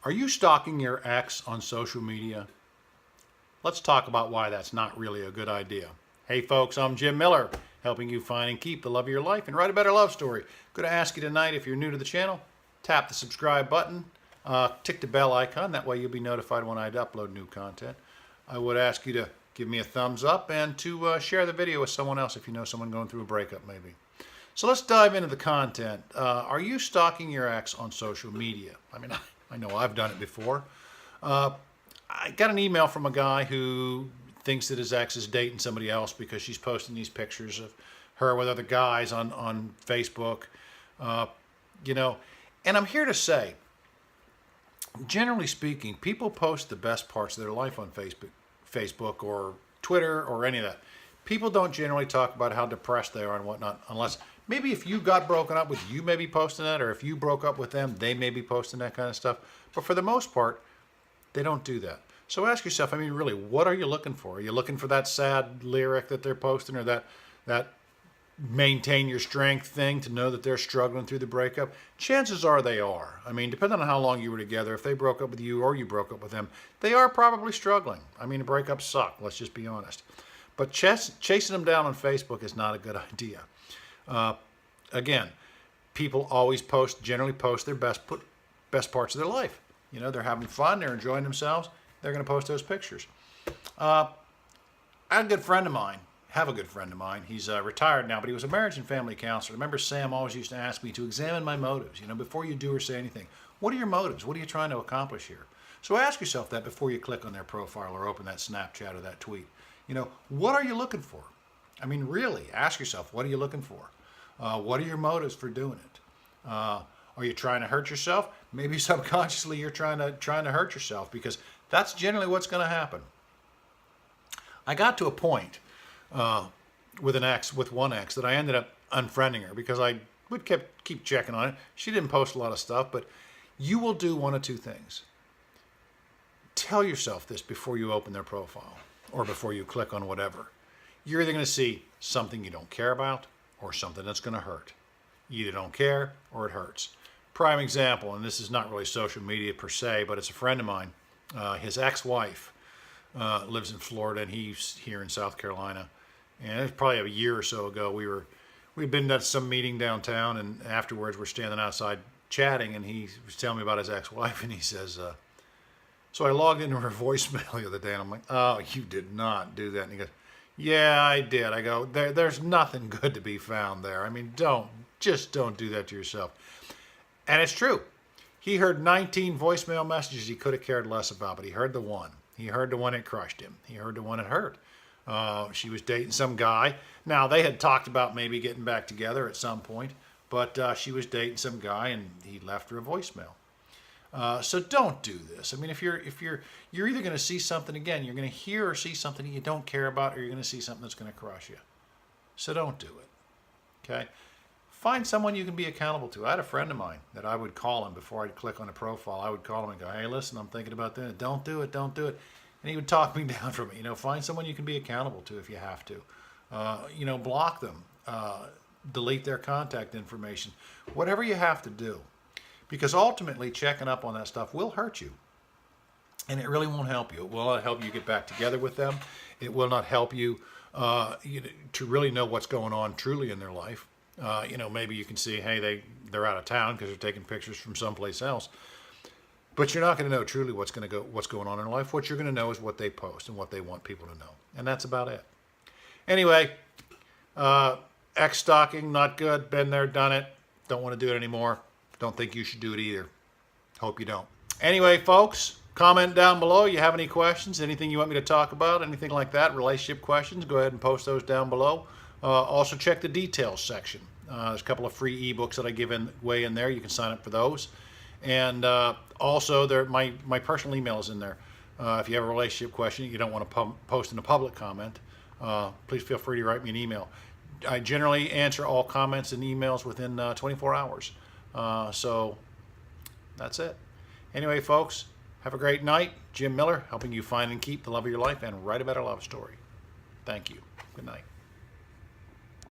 Are you stalking your ex on social media? Let's talk about why that's not really a good idea. Hey folks, I'm Jim Miller, helping you find and keep the love of your life and write a better love story. Going to ask you tonight, if you're new to the channel, tap the subscribe button, tick the bell icon, that way you'll be notified when I upload new content. I would ask you to give me a thumbs up and to share the video with someone else if you know someone going through a breakup maybe. So let's dive into the content. Are you stalking your ex on social media? I mean, I know I've done it before. I got an email from a guy who thinks that his ex is dating somebody else because she's posting these pictures of her with other guys on Facebook. And I'm here to say, generally speaking, people post the best parts of their life on Facebook or Twitter or any of that. People don't generally talk about how depressed they are and whatnot, unless maybe if you got broken up with, you may be posting that, or if you broke up with them, they may be posting that kind of stuff. But for the most part, they don't do that. So ask yourself, I mean, really, what are you looking for? Are you looking for that sad lyric that they're posting, or that maintain your strength thing to know that they're struggling through the breakup? Chances are they are. I mean, depending on how long you were together, if they broke up with you or you broke up with them, they are probably struggling. I mean, breakups suck, let's just be honest. But chasing them down on Facebook is not a good idea. Again, people always generally post their best parts of their life. You know, they're having fun, they're enjoying themselves, they're going to post those pictures. I have a good friend of mine. He's retired now, but he was a marriage and family counselor. Remember, Sam always used to ask me to examine my motives. You know, before you do or say anything, what are your motives? What are you trying to accomplish here? So ask yourself that before you click on their profile or open that Snapchat or that tweet. You know, what are you looking for? I mean, really, ask yourself, what are you looking for? What are your motives for doing it? Are you trying to hurt yourself? Maybe subconsciously you're trying to hurt yourself, because that's generally what's going to happen. I got to a point with one ex that I ended up unfriending her because I would keep checking on it. She didn't post a lot of stuff, but you will do one of two things. Tell yourself this before you open their profile or before you click on whatever. You're either going to see something you don't care about or something that's going to hurt. You either don't care or it hurts. Prime example, and this is not really social media per se, but it's a friend of mine. His ex-wife lives in Florida and he's here in South Carolina. And it was probably a year or so ago. We'd been at some meeting downtown, and afterwards we're standing outside chatting, and he was telling me about his ex-wife, and he says, so I logged into her voicemail the other day, and I'm like, oh, you did not do that. And he goes, yeah, I did. I go, there's nothing good to be found there. I mean, just don't do that to yourself. And it's true. He heard 19 voicemail messages he could have cared less about, but he heard the one. He heard the one that crushed him. He heard the one that hurt. She was dating some guy. Now, they had talked about maybe getting back together at some point, but she was dating some guy, and he left her a voicemail. So don't do this. I mean, if you're either going to see something, again, you're going to hear or see something you don't care about, or you're going to see something that's going to crush you. So don't do it. Okay? Find someone you can be accountable to. I had a friend of mine that I would call him before I'd click on a profile. I would call him and go, hey, listen, I'm thinking about doing it. Don't do it. Don't do it. And he would talk me down from it. You know, find someone you can be accountable to if you have to. Block them. Delete their contact information. Whatever you have to do. Because ultimately, checking up on that stuff will hurt you. And it really won't help you. It will not help you get back together with them. It will not help you, to really know what's going on truly in their life. Maybe you can see, hey, they're out of town because they're taking pictures from someplace else. But you're not going to know truly what's going on in their life. What you're going to know is what they post and what they want people to know. And that's about it. Anyway, ex-stalking, not good. Been there, done it. Don't want to do it anymore. Don't think you should do it either. Hope you don't. Anyway, folks, comment down below. You have any questions, anything you want me to talk about, anything like that, relationship questions, go ahead and post those down below. Also check the details section. There's a couple of free ebooks that I give away in there. You can sign up for those. And also, my personal email is in there. If you have a relationship question you don't want to post in a public comment, please feel free to write me an email. I generally answer all comments and emails within 24 hours. So that's it. Anyway, folks, have a great night. Jim Miller, helping you find and keep the love of your life and write a better love story. Thank you. Good night.